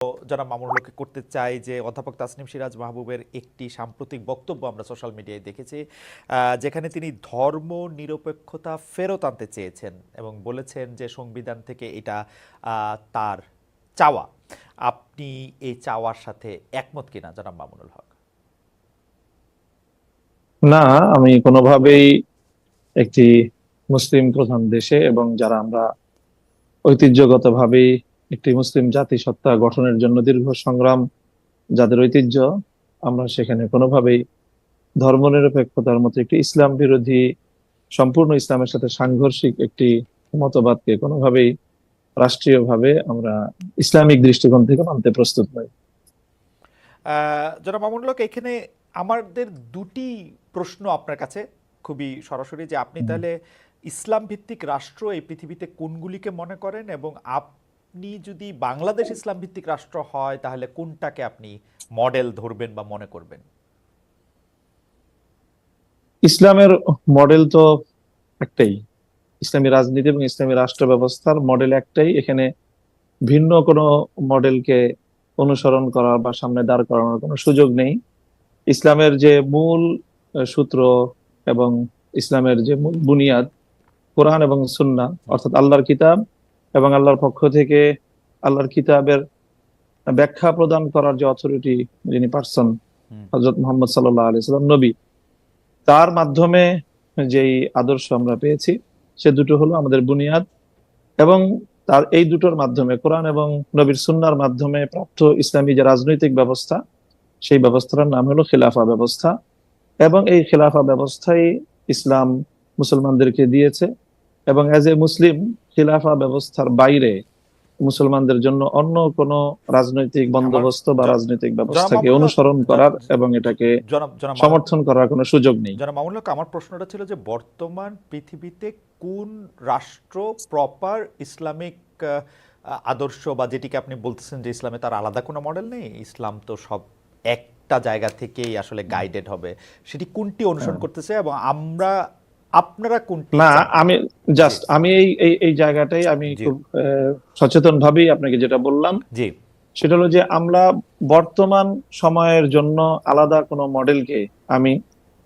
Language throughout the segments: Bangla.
যারা মামুনুলকে করতে চাই যে অধ্যাপক তাসনিম সিরাজ মাহবুবের একটি সাম্প্রতিক বক্তব্য আমরা সোশ্যাল মিডিয়ায় দেখেছি, যেখানে তিনি ধর্ম নিরপেক্ষতা ফেরত আনতে চেয়েছেন এবং বলেছেন যে সংবিধান থেকে এটা তার চাওয়া। আপনি এই চাওয়ার সাথে একমত কিনা জনাব মামুনুল হক? না, আমি কোনোভাবেই একটি মুসলিম প্রধান দেশে এবং যারা আমরা ঐতিহ্যগতভাবেই একটি মুসলিম জাতিসত্তা গঠনের জন্য দীর্ঘ সংগ্রাম, যাদের ঐতিহ্য, আমরা সেখানে কোনোভাবেই ধর্মনিরপেক্ষতার মতো একটি ইসলাম বিরোধী, সম্পূর্ণ ইসলামের সাথে সাংঘর্ষিক একটি মতবাদকে কোনোভাবেই রাষ্ট্রীয়ভাবে আমরা ইসলামিক দৃষ্টিকোণ থেকে মানতে প্রস্তুত নই। জনাব মামুনুল হক, এখানে আমাদের দুটি প্রশ্ন আপনার কাছে খুবই সরাসরি, যে আপনি তাহলে ইসলাম ভিত্তিক রাষ্ট্র এই পৃথিবীতে কোনগুলিকে মনে করেন, এবং আপনি যদি বাংলাদেশ ইসলাম ভিত্তিক রাষ্ট্র হয় তাহলে কোনটাকে আপনি মডেল ধরবেন বা মনে করবেন? ইসলামের মডেল তো একটাই, ইসলামী রাজনীতি এবং ইসলামী রাষ্ট্র ব্যবস্থার মডেল একটাই। এখানে ভিন্ন কোনো মডেলকে অনুসরণ করার বা সামনে দাঁড় করানোর কোনো সুযোগ নেই। ইসলামের যে মূল সূত্র এবং ইসলামের যে মূল বুনিয়াদ, কোরআন এবং সুন্নাহ, অর্থাৎ আল্লাহর কিতাব এবং আল্লাহর পক্ষ থেকে আল্লাহর কিতাবের ব্যাখ্যা প্রদান করার যে অথরিটি, যিনি পার্সন, হযরত মুহাম্মদ সাল্লাল্লাহু আলাইহি সাল্লাম নবী, তার মাধ্যমে যেই আদর্শ আমরা পেয়েছি সে দুটো হলো আমাদের বুনিয়াদ। এবং তার এই দুটোর মাধ্যমে, কোরআন এবং নবীর সুন্নাহর মাধ্যমে প্রাপ্ত ইসলামী যে রাজনৈতিক ব্যবস্থা, সেই ব্যবস্থার নাম হলো খিলাফা ব্যবস্থা। এবং এই খিলাফা ব্যবস্থাই ইসলাম মুসলমানদেরকে দিয়েছে। এবং এজ এ মুসলিম, খিলাফা ব্যবস্থার বাইরে মুসলমানদের জন্য অন্য কোনো রাজনৈতিক আমার বন্দোবস্ত বা জ- রাজনৈতিক জনাব ব্যবস্থাকে মামুনুল হক, অনুসরণ করার এবং এটাকে জনাব জনাব মামুন সমর্থন করার কোনো সুযোগ নেই। জনাব মামুনুল হক, আমার প্রশ্নটা ছিল যে বর্তমান পৃথিবীতে কোন রাষ্ট্র প্রপার ইসলামিক আদর্শ, বা যেটিকে আপনি বলতেছেন যে ইসলামে তার আলাদা কোনো মডেল নেই, ইসলাম তো সব একটা জায়গা থেকেই আসলে গাইডেড হবে, সেটি কোনটি অনুসরণ করতেছে এবং আপনারা কোনটি না, চান? আমি জি, জাস্ট আমি এই এই এই জায়গাটাই আমি জি, খুব সচেতন ভাবেই আপনাকে যেটা বললাম, জি। সেটা হলো যে আমরা বর্তমান সময়ের জন্য আলাদা কোনো মডেলকে আমি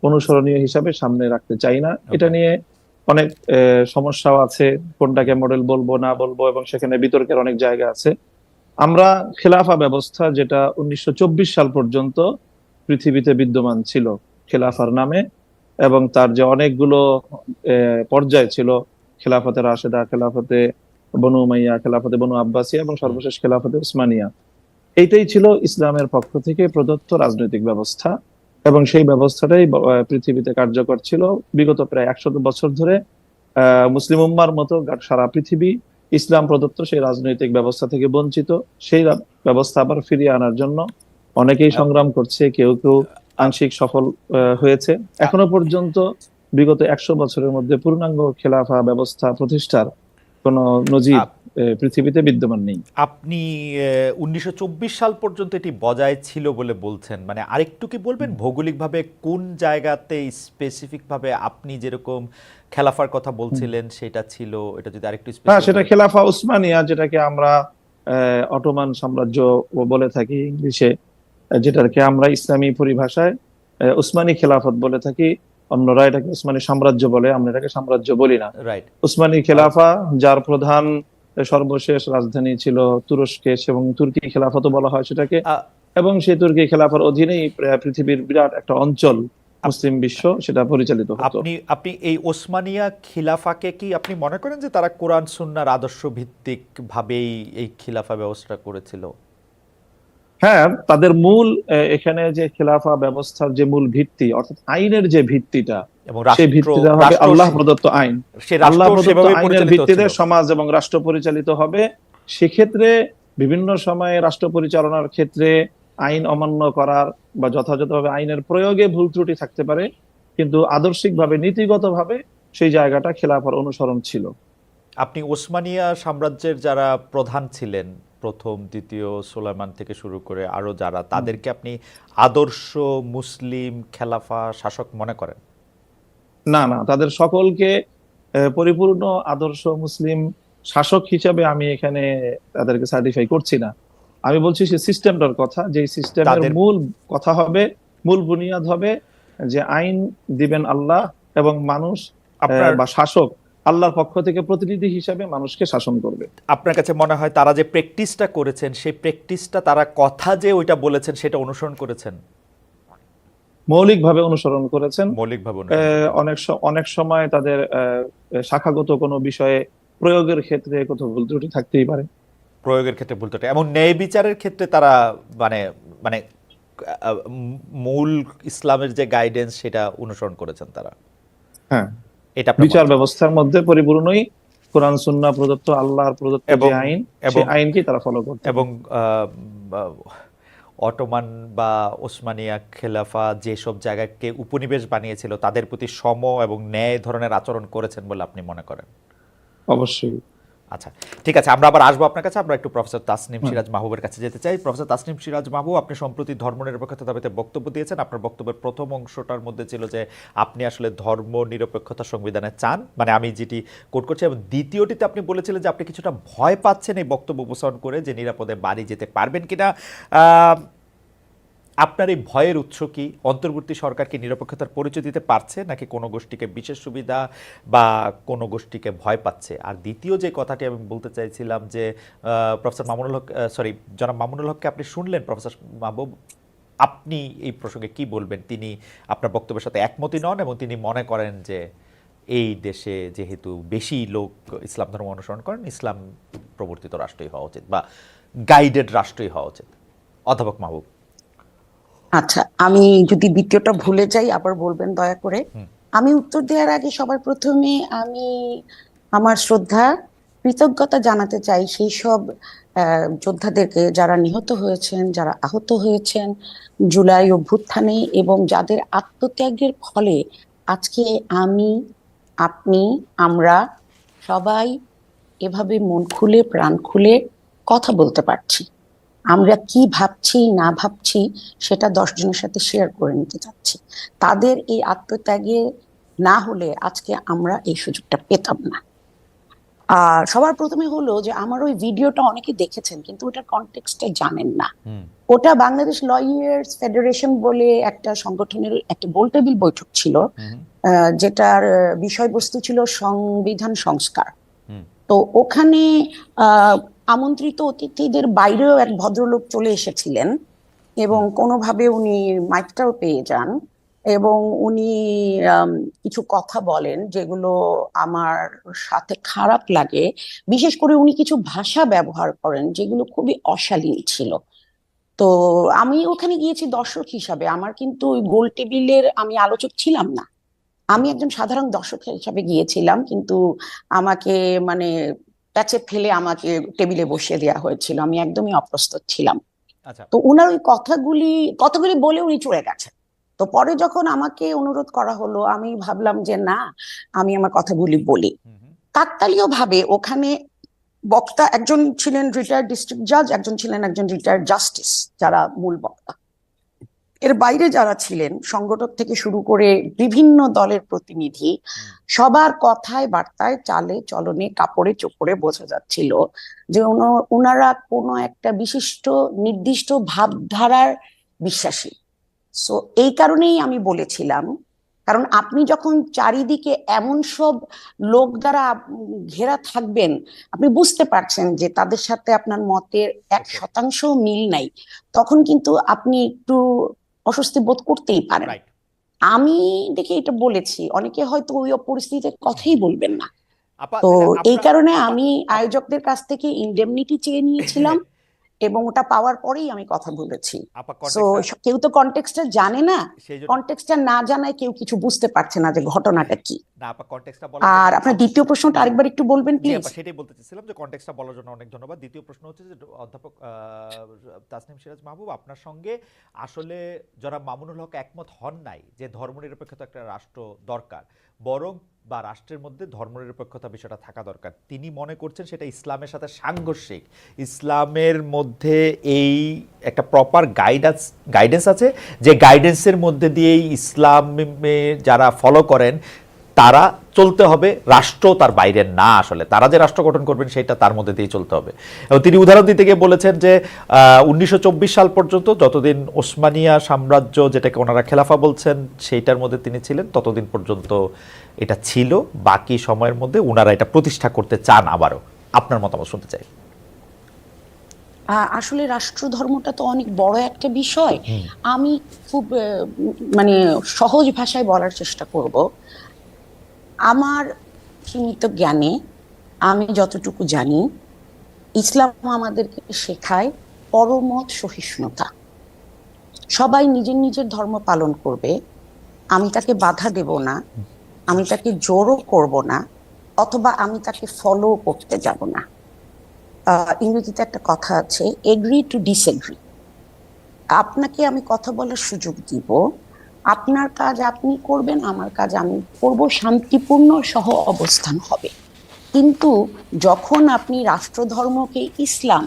অনুসরণীয় হিসাবে সামনে রাখতে চাই না। এটা ওকে। নিয়ে অনেক সমস্যাও আছে, কোনটাকে মডেল বলবো না বলবো, এবং সেখানে বিতর্কের অনেক জায়গা আছে। আমরা খেলাফা ব্যবস্থা, যেটা 1924 সাল পর্যন্ত পৃথিবীতে বিদ্যমান ছিল খেলাফার নামে, এবং তার যে অনেকগুলো পর্যায় ছিল, খেলাফতে রাশেদা, খেলাফতে বনু উমাইয়া, খেলাফতে বনু আব্বাসিয়া এবং হুম। সর্বশেষ খেলাফতে উসমানিয়া, এইটাই ছিল ইসলামের পক্ষ থেকে প্রদত্ত রাজনৈতিক ব্যবস্থা। এবং সেই ব্যবস্থাটাই পৃথিবীতে কার্যকর ছিল বিগত প্রায় 100 বছর ধরে। মুসলিম উম্মার মতো সারা পৃথিবী ইসলাম প্রদত্ত সেই রাজনৈতিক ব্যবস্থা থেকে বঞ্চিত। সেই ব্যবস্থা আবার ফিরিয়ে আনার জন্য অনেকেই আপ- সংগ্রাম করছে, কেউ কেউ আপ- আংশিক সফল হয়েছে। এখনো পর্যন্ত বিগত 100 বছরের মধ্যে পূর্ণাঙ্গ খেলাফা ব্যবস্থা প্রতিষ্ঠার কোনো নজির আপ- পৃথিবীতে বিদ্যমান নেই। আপনি 1924 সাল পর্যন্ত এটি বজায় ছিল বলে বলছেন, মানে আরেকটু কি বলবেন ভৌগোলিকভাবে কোন জায়গাতে স্পেসিফিকভাবে আপনি যেরকম খেলাফার কথা বলছিলেন সেটা ছিল, এটা যদি আরেকটু হ্যাঁ, স্পেসিফিক সেটা ভাবে। খেলাফা উসমানিয়া, যেটাকে আমরা অটোমান সাম্রাজ্য বলে থাকি ইংলিশে, যেটাকে আমরা ইসলামী পরিভাষায় উসমানী খেলাফত বলে থাকি। অন্যরা এটাকে উসমানী সাম্রাজ্য বলে, আমরা এটাকে সাম্রাজ্য বলি না। রাইট। উসমানী খেলাফা, যার প্রধান সর্বশেষ রাজধানী ছিল তুরস্কে, এবং তুর্কি খেলাফত বলা হয় সেটাকে। এবং সেই তুর্কি খেলাফার অধীনেই পৃথিবীর বিরাট একটা অঞ্চল, মুসলিম বিশ্ব, সেটা পরিচালিত হতো। আপনি আপনি এই ওসমানিয়া খিলাফাকে কি আপনি মনে করেন যে তারা কোরআন সুন্নাহর আদর্শ ভিত্তিক ভাবেই এই খিলাফা ব্যবস্থা করেছিল? হ্যাঁ, তাদের মূল এখানে যে খেলাফা ব্যবস্থার যে মূল ভিত্তি, অর্থাৎ আইনের যে ভিত্তিটা, এবং সেই ভিত্তিটা হবে রাষ্ট্র আল্লাহ প্রদত্ত আইন। সে আল্লাহ রাষ্ট্র প্রদত্ত সেভাবে আইনের পরিচালিত ভিত্তিতে হচ্ছিল। সমাজ এবং রাষ্ট্র পরিচালিত হবে। সেক্ষেত্রে বিভিন্ন সময়ে রাষ্ট্র পরিচালনার ক্ষেত্রে আইন অমান্য করার বা যথাযথভাবে আইনের প্রয়োগে ভুল ত্রুটি থাকতে পারে, কিন্তু আদর্শিকভাবে, নীতিগতভাবে সেই জায়গাটা খেলাফার অনুসরণ ছিল। আপনি ওসমানিয়া সাম্রাজ্যের যারা প্রধান ছিলেন, প্রথম দ্বিতীয় সুলাইমান থেকে শুরু করে আরো যারা, তাদেরকে আপনি আদর্শ মুসলিম খেলাফা শাসক মনে করেন? না, না, তাদের সকলকে পরিপূর্ণ আদর্শ মুসলিম শাসক হিসাবে আমি এখানে তাদেরকে সার্টিফাই করছি না। আমি বলছি সে সিস্টেমটার কথা, যে সিস্টেমের তাদের মূল কথা হবে, মূল বুনিয়াদ হবে যে আইন দিবেন আল্লাহ, এবং মানুষ আপনার বা শাসক আল্লাহর পক্ষ থেকে প্রতিনিধি হিসাবে মানুষকে শাসন করবে। আপনার কাছে মনে হয় তারা যে প্র্যাকটিসটা করেছেন সেই প্র্যাকটিসটা তারা কথা যে ওইটা বলেছেন সেটা অনুসরণ করেছেন, মৌলিকভাবে অনুসরণ করেছেন। মৌলিকভাবে অনুসরণ করেছেন? অনেক সময় তাদের শাখাগত কোনো বিষয়ে প্রয়োগের ক্ষেত্রে কোথাও ভুল ত্রুটি থাকতেই পারে। প্রয়োগের ক্ষেত্রে ভুল ত্রুটি এবং ন্যায় বিচারের ক্ষেত্রে তারা মানে মানে মূল ইসলামের যে গাইডেন্স সেটা অনুসরণ করেছেন তারা, হ্যাঁ, এটা আপনার মনে বিচার হচ্ছে? ব্যবস্থার মধ্যে পরিপূর্ণই কোরআন সুন্নাহ প্রদত্ত, আল্লাহর প্রদত্ত যে এবং আইন, এবং সেই আইনকেই তারা ফলো করতে। এবং অটোমান বা ওসমানিয়া খেলাফা যেসব জায়গাকে উপনিবেশ বানিয়েছিল তাদের প্রতি সম এবং ন্যায় ধরনের আচরণ করেছেন বলে আপনি মনে করেন? অবশ্যই। আচ্ছা, ঠিক আছে, আমরা আবার আসবো আপনার কাছে। আমরা একটু প্রফেসর তাসনিম হুম। সিরাজ মাহবুবের কাছে যেতে চাই। প্রফেসর তাসনিম সিরাজ মাহবুব, আপনি সম্প্রতি ধর্মনিরপেক্ষতা দাবিতে বক্তব্য দিয়েছেন। আপনার বক্তব্যের প্রথম অংশটার মধ্যে ছিল যে আপনি আসলে ধর্ম নিরপেক্ষতা সংবিধানে চান, মানে আমি যেটি কোট করছি, এবং দ্বিতীয়টিতে আপনি বলেছিলেন যে আপনি কিছুটা ভয় পাচ্ছেন এই বক্তব্য উপস্থাপন করে যে নিরাপদে বাড়ি যেতে পারবেন কিনা। আপনার এই ভয়ের উৎস কি? অন্তর্বর্তী সরকার কি নিরপেক্ষতার পরিচয় দিতে পারছে, নাকি কোনো গোষ্ঠীকে বিশেষ সুবিধা বা কোনো গোষ্ঠীকে ভয় পাচ্ছে? আর দ্বিতীয় যে কথাটি আমি বলতে চাইছিলাম যে প্রফেসর মামুনুল হক, জনাব মামুনুল হককে আপনি শুনলেন, প্রফেসর মাহবুব, আপনি এই প্রসঙ্গে কি বলবেন? তিনি আপনার বক্তব্যের সাথে একমতই নন এবং তিনি মনে করেন যে এই দেশে যেহেতু বেশি লোক ইসলাম ধর্ম অনুসরণ করেন, ইসলাম প্রবর্তিত রাষ্ট্রই হওয়া উচিত বা গাইডেড রাষ্ট্রই হওয়া উচিত। অধ্যাপক মাহবুব। আচ্ছা, আমি যদি দ্বিতীয়টা ভুলে যাই আবার বলবেন দয়া করে। হুম। আমি উত্তর দেওয়ার আগে সবার প্রথমে আমি আমার শ্রদ্ধা কৃতজ্ঞতা জানাতে চাই সেই সব যোদ্ধাদেরকে যারা নিহত হয়েছেন, যারা আহত হয়েছেন জুলাই অভ্যুত্থানে, এবং যাদের আত্মত্যাগের ফলে আজকে আমি, আপনি, আমরা সবাই এভাবে মন খুলে প্রাণ খুলে কথা বলতে পারছি। আমরা কি ভাবছি না ভাবছি সেটা 10 জনের সাথে শেয়ার করে নিতে চাচ্ছি। তাদের এই আত্মত্যাগে না হলে আজকে আমরা এই সুযোগটা পেতাম না। আর সবার প্রথমে হলো যে আমার ওই ভিডিওটা অনেকে দেখেছেন কিন্তু ওটার কনটেক্সটটা জানেন না। ওটা বাংলাদেশ লয়ার্স ফেডারেশন বলে একটা সংগঠনের একটা গোলটেবিল বৈঠক ছিল, যেটার বিষয়বস্তু ছিল সংবিধান সংস্কার। তো ওখানে আমন্ত্রিত অতিথিদের বাইরেও এক ভদ্রলোক চলে এসেছিলেন এবং কোনোভাবে উনি মাইকটাও পেয়ে যান এবং উনি কিছু কথা বলেন যেগুলো আমার সাথে খারাপ লাগে। বিশেষ করে উনি কিছু ভাষা ব্যবহার করেন যেগুলো খুবই অশালীন ছিল। তো আমি ওখানে গিয়েছি দর্শক হিসাবে, আমার কিন্তু ওই গোল টেবিলের আমি আলোচক ছিলাম না, আমি একজন সাধারণ দর্শক হিসাবে গিয়েছিলাম, কিন্তু আমাকে মানে প্যাচে ফেলে আমাকে টেবিলে বসিয়ে দেওয়া হয়েছিল, আমি একদমই অপ্রস্তুত ছিলাম। আচ্ছা, তো উনার ওই কথাগুলি কথাগুলি বলে উনি চলে গেছেন। তো পরে যখন আমাকে অনুরোধ করা হলো আমি ভাবলাম যে না, আমি আমার কথাগুলি বলি। কাকতালীয় ভাবে ওখানে বক্তা একজন ছিলেন রিটায়ার্ড ডিস্ট্রিক্ট জাজ, একজন ছিলেন একজন রিটায়ার্ড জাস্টিস, যারা মূল বক্তা। এর বাইরে যারা ছিলেন সংগঠক থেকে শুরু করে বিভিন্ন দলের প্রতিনিধি, সবার কথায় বার্তায় চালে চলনে কাপড়ে চোপড়ে বোঝা যাচ্ছিল যে ওনারা কোনো একটা বিশিষ্ট নির্দিষ্ট ভাবধারার বিশ্বাসী। সো এই কারণেই আমি বলেছিলাম, কারণ আপনি যখন চারিদিকে এমন সব লোক দ্বারা ঘেরা থাকবেন, আপনি বুঝতে পারছেন যে তাদের সাথে আপনার মতের 1% মিল নাই, তখন কিন্তু আপনি একটু অস্বস্তি বোধ করতেই পারেন। আমি দেখে এটা বলেছি, অনেকে হয়তো ওই পরিস্থিতিতে কথাই বলবেন না। তো এই কারণে আমি আয়োজকদের কাছ থেকে ইনডেমনিটি চেয়ে নিয়েছিলাম এবং ওটা পাওয়ার পরেই আমি কথা বলেছি। সো কেউ তো কনটেক্সটটা জানে না, কনটেক্সটটা না জানায় কেউ কিছু বুঝতে পারছে না যে ঘটনাটা কি। আর আপনার দ্বিতীয় প্রশ্নটা আরেকবার একটু বলবেন প্লিজ। সেটাই বলতে চাইছিলাম যে কনটেক্সটটা বলার জন্য অনেক ধন্যবাদ। দ্বিতীয় প্রশ্ন হচ্ছে যে অধ্যাপক তাসনিম সিরাজ মাহবুব, আপনার সঙ্গে আসলে যারা মামুনুল হক একমত হন নাই যে ধর্মনিরপেক্ষতা একটা রাষ্ট্র দরকার, বরং বা রাষ্ট্রের মধ্যে ধর্মনিরপেক্ষতা বিষয়টা থাকা দরকার, তিনি মনে করছেন সেটা ইসলামের সাথে সাংঘর্ষিক। ইসলামের মধ্যে এই একটা প্রপার গাইডেন্স আছে, যে গাইডেন্সের মধ্যে দিয়েই ইসলামে যারা ফলো করেন তারা চলতে হবে, রাষ্ট্র তার বাইরের না, আসলে তারা যে রাষ্ট্র গঠন করবেন সেটা তার মধ্যে দিয়ে চলতে হবে। এবং তিনি উদাহরণ দিতে গিয়ে বলেছেন যে 1924 সাল পর্যন্ত, যতদিন ওসমানিয়া সাম্রাজ্য, যেটাকে ওনারা খেলাফা বলছেন, সেইটার মধ্যে তিনি ছিলেন, ততদিন পর্যন্ত এটা ছিল, বাকি সময়ের মধ্যে ওনারা এটা প্রতিষ্ঠা করতে চান আবারও। আপনার মতামত শুনতে চাই। আসলে রাষ্ট্রধর্মটা তো অনেক বড় একটা বিষয়। আমি খুব মানে সহজ ভাষায় বলার চেষ্টা করব। আমার সীমিত জ্ঞানে আমি যতটুকু জানি, ইসলাম আমাদেরকে শেখায় পরমত সহিষ্ণুতা। সবাই নিজের নিজের ধর্ম পালন করবে, আমি তাকে বাধা দেব না, আমি তাকে জোরও করব না, অথবা আমি তাকে ফলো করতে যাব না। ইংরেজিতে একটা কথা আছে, এগ্রি টু ডিসএগ্রি। আপনাকে আমি কথা বলার সুযোগ দিব, আপনার কাজ আপনি করবেন, আমার কাজ আমি করব, শান্তিপূর্ণ সহ অবস্থান হবে। কিন্তু যখন আপনি রাষ্ট্রধর্মকে ইসলাম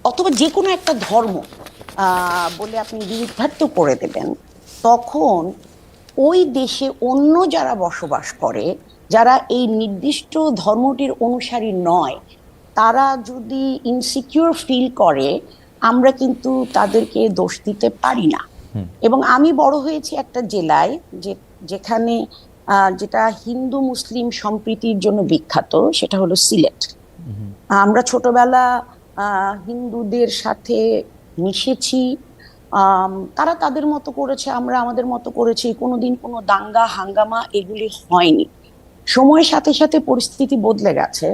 অথবা যে কোনো একটা ধর্ম বলে আপনি বিরুদ্ধার্থ করে দেবেন, তখন ওই দেশে অন্য যারা বসবাস করে, যারা এই নির্দিষ্ট ধর্মটির অনুসারী নয়, তারা যদি ইনসিকিউর ফিল করে, আমরা কিন্তু তাদেরকে দোষ দিতে পারি না। এবং আমি বড় হয়েছি একটা জেলায় যেখানে যেটা হিন্দু মুসলিম সম্প্রীতির জন্য বিখ্যাত, সেটা হলো সিলেট। আমরা ছোটবেলা হিন্দুদের সাথে মিশেছি, তারা তাদের মতো করেছে, আমরা আমাদের মতো করেছি, কোনোদিন কোনো দাঙ্গা হাঙ্গামা এগুলি হয়নি। সময়ের সাথে সাথে পরিস্থিতি বদলে গেছে।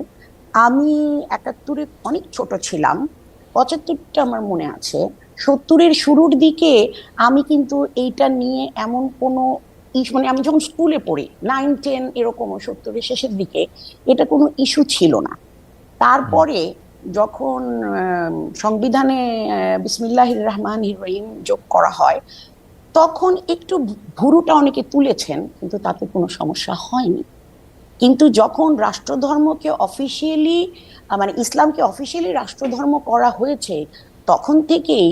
আমি 71-এ অনেক ছোট ছিলাম, 75টা আমার মনে আছে। 70-এর শুরুর দিকে আমি কিন্তু এইটা নিয়ে এমন কোনো মানে আমি যখন স্কুলে পড়ি 9-10 এরকম, 70-এর শেষের দিকে এটা কোনো ইস্যু ছিল না। তারপরে যখন সংবিধানে বিসমিল্লাহির রহমানির রহিম যোগ করা হয়, তখন একটু ভুরুটা অনেকে তুলেছেন, কিন্তু তাতে কোনো সমস্যা হয়নি। কিন্তু যখন রাষ্ট্রধর্মকে অফিসিয়ালি মানে ইসলামকে অফিসিয়ালি রাষ্ট্রধর্ম করা হয়েছে, তখন থেকেই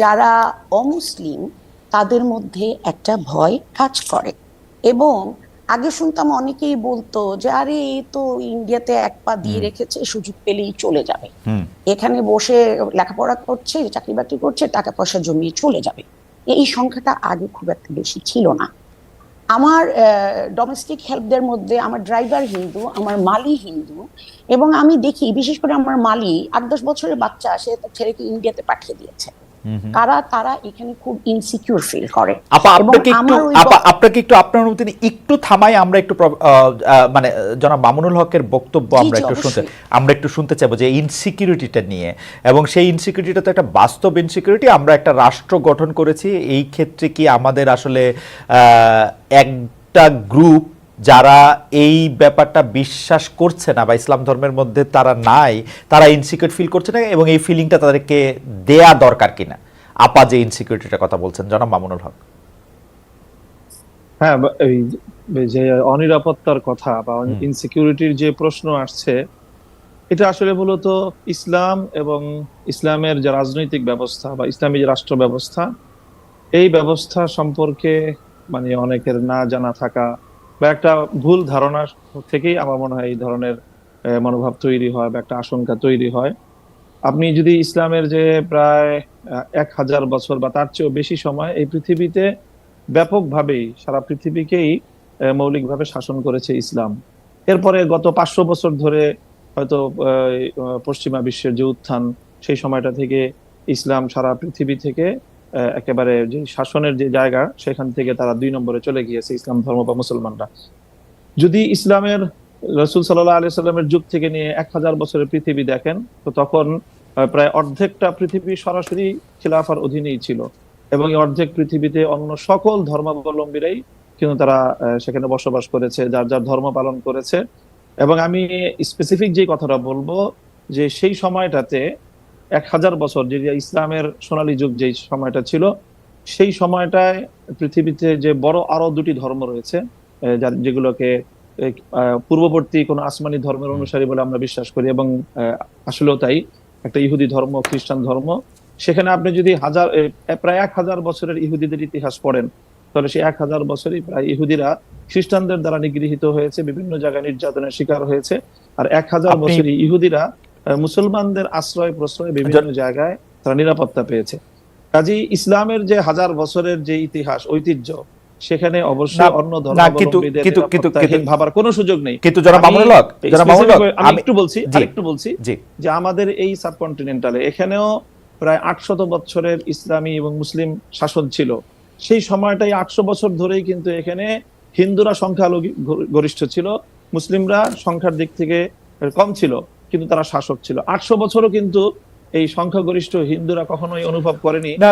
যারা অমুসলিম তাদের মধ্যে একটা ভয় কাজ করে। এবং আগে শুনতাম অনেকেই বলতো যে আরে এই তো ইন্ডিয়াতে এক পা দিয়ে রেখেছে, সুযোগ পেলেই চলে যাবে, এখানে বসে লেখাপড়া করছে, চাকরি বাকরি করছে, টাকা পয়সা জমিয়ে চলে যাবে। এই সংখ্যাটা আগে খুব একটা বেশি ছিল না। আমার ডোমেস্টিক হেল্পদের মধ্যে আমার ড্রাইভার হিন্দু, আমার মালি হিন্দু, এবং আমি দেখি বিশেষ করে আমার মালি 8-10 বছরের বাচ্চা, সে তার ছেলেকে ইন্ডিয়াতে পাঠিয়ে দিয়েছে। তারা এখানে খুব ইনসিকিউর ফিল করে। আপনাকে একটু আপনার অনুমতি নিয়ে একটু থামাই, আমরা একটু মানে জনাব মামুনুল হকের বক্তব্য আমরা একটু শুনতে চাইবো যে ইনসিকিউরিটিটা নিয়ে, এবং সেই ইনসিকিউরিটিটা তো একটা বাস্তব ইনসিকিউরিটি। আমরা একটা রাষ্ট্র গঠন করেছি, এই ক্ষেত্রে কি আমাদের আসলে একটা গ্রুপ যারা এই ব্যাপারটা বিশ্বাস করছে না বা ইসলাম ধর্মের মধ্যে তারা নাই, তারা ইনসিকিউর ফিল করছে না, এবং এই ফিলিংটা তাদেরকে দেয়া দরকার কিনা? আপা যে ইনসিকিউরিটিটার কথা বলছেন, জনাব মামুনুল হক। হ্যাঁ, এই যে অনিরাপত্তার কথা বা ইনসিকিউরিটির যে প্রশ্ন আসছে, এটা আসলে মূলত ইসলাম এবং ইসলামের যে রাজনৈতিক ব্যবস্থা বা ইসলামী যে রাষ্ট্র ব্যবস্থা, এই ব্যবস্থা সম্পর্কে মানে অনেকের না জানা থাকা বা একটা ভুল ধারণা থেকেই আমার মনে হয় এই ধরনের মনোভাব তৈরি হয় বা একটা আশঙ্কা তৈরি হয়। আপনি যদি ইসলামের যে প্রায় 1000 বছর বা তার চেয়েও বেশি সময় এই পৃথিবীতে ব্যাপকভাবেই সারা পৃথিবীকেই মৌলিকভাবে শাসন করেছে ইসলাম। এরপরে গত 500 বছর ধরে হয়তো পশ্চিমা বিশ্বের যে উত্থান, সেই সময়টা থেকে ইসলাম সারা পৃথিবী থেকে একেবারে যে শাসনের যে জায়গা, সেখান থেকে তারা 2 নম্বরে চলে গিয়েছে ইসলাম ধর্ম বা মুসলমানরা। যদি ইসলামের রাসূল সাল্লাল্লাহু আলাইহি সাল্লামের যুগ থেকে নিয়ে 1000 বছরের পৃথিবী দেখেন, তো তখন প্রায় অর্ধেকটা পৃথিবী সরাসরি খিলাফার অধীনেই ছিল, এবং এই অর্ধেক পৃথিবীতে অন্য সকল ধর্মাবলম্বীরাই কিন্তু তারা সেখানে বসবাস করেছে, যার যার ধর্ম পালন করেছে। এবং আমি স্পেসিফিক যে কথাটা বলবো, যে সেই সময়টাতে 1000 বছর যে ইসলামের সোনালী যুগ যে সময়টা ছিল, সেই সময়টায় পৃথিবীতে যে বড় আরো 2টি ধর্ম রয়েছে, যেগুলোকে পূর্ববর্তী কোন আসমানি ধর্মের অনুসারী বলে আমরা বিশ্বাস করি, এবং আসলেও তাই, একটা ইহুদি ধর্ম, খ্রিস্টান ধর্ম। সেখানে আপনি যদি প্রায় 1000 বছরের ইহুদিদের ইতিহাস পড়েন, তাহলে সেই 1000 বছরই প্রায় ইহুদিরা খ্রিস্টানদের দ্বারা নিগৃহীত হয়েছে, বিভিন্ন জায়গায় নির্যাতনের শিকার হয়েছে। আর 1000 আপনি বছরই ইহুদিরা মুসলমানদের আশ্রয় প্রশ্রয় বিভিন্ন জায়গায় তারা নিরাপত্তা পেয়েছে। কাজী ইসলামের যে 1000 বছরের যে ইতিহাস ঐতিহ্য, সেখানে না অবশ্যই অন্য না কিন্তু ধর্মাবলম্বীদের কিন্তু কিন্তু কিন্তু নিরাপত্তাহীন ভাবার কোনো সুযোগ নেই। কিন্তু জনাব আমি মামুনুল হক, জনাব মামুনুল হক, specific- আমি আমি একটু বলছি, জি আরেকটু বলছি জি যে আমাদের এই সাবকন্টিনেন্টালে এখানেও প্রায় 800 বছরের ইসলামী এবং মুসলিম শাসন ছিল। সেই সময়টাই 800 বছর ধরেই কিন্তু এখানে হিন্দুরা সংখ্যালঘু গরিষ্ঠ ছিল, মুসলিমরা সংখ্যার দিক থেকে কম ছিল, কিন্তু তারা শাসক ছিল। 800 বছরও কিন্তু এই সংখ্যাগরিষ্ঠ হিন্দুরা কখনোই অনুভব করেনি না